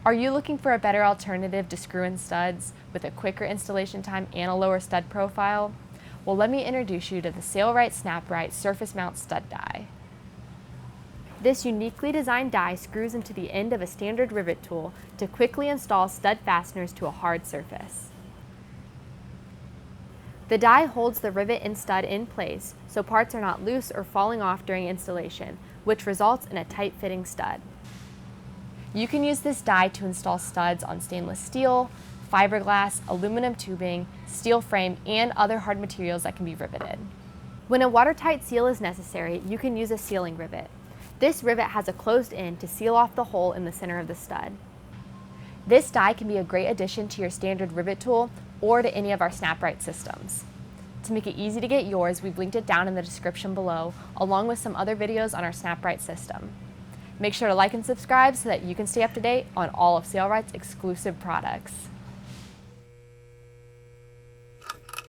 Are you looking for a better alternative to screw-in studs with a quicker installation time and a lower stud profile? Well, let me introduce you to the Snaprite Snaprite surface mount stud die. This uniquely designed die screws into the end of a standard rivet tool to quickly install stud fasteners to a hard surface. The die holds the rivet and stud in place so parts are not loose or falling off during installation, which results in a tight-fitting stud. You can use this die to install studs on stainless steel, fiberglass, aluminum tubing, steel frame, and other hard materials that can be riveted. When a watertight seal is necessary, you can use a sealing rivet. This rivet has a closed end to seal off the hole in the center of the stud. This die can be a great addition to your standard rivet tool or to any of our Snaprite systems. To make it easy to get yours, we've linked it down in the description below, along with some other videos on our Snaprite system. Make sure to like and subscribe so that you can stay up to date on all of Snaprite's exclusive products.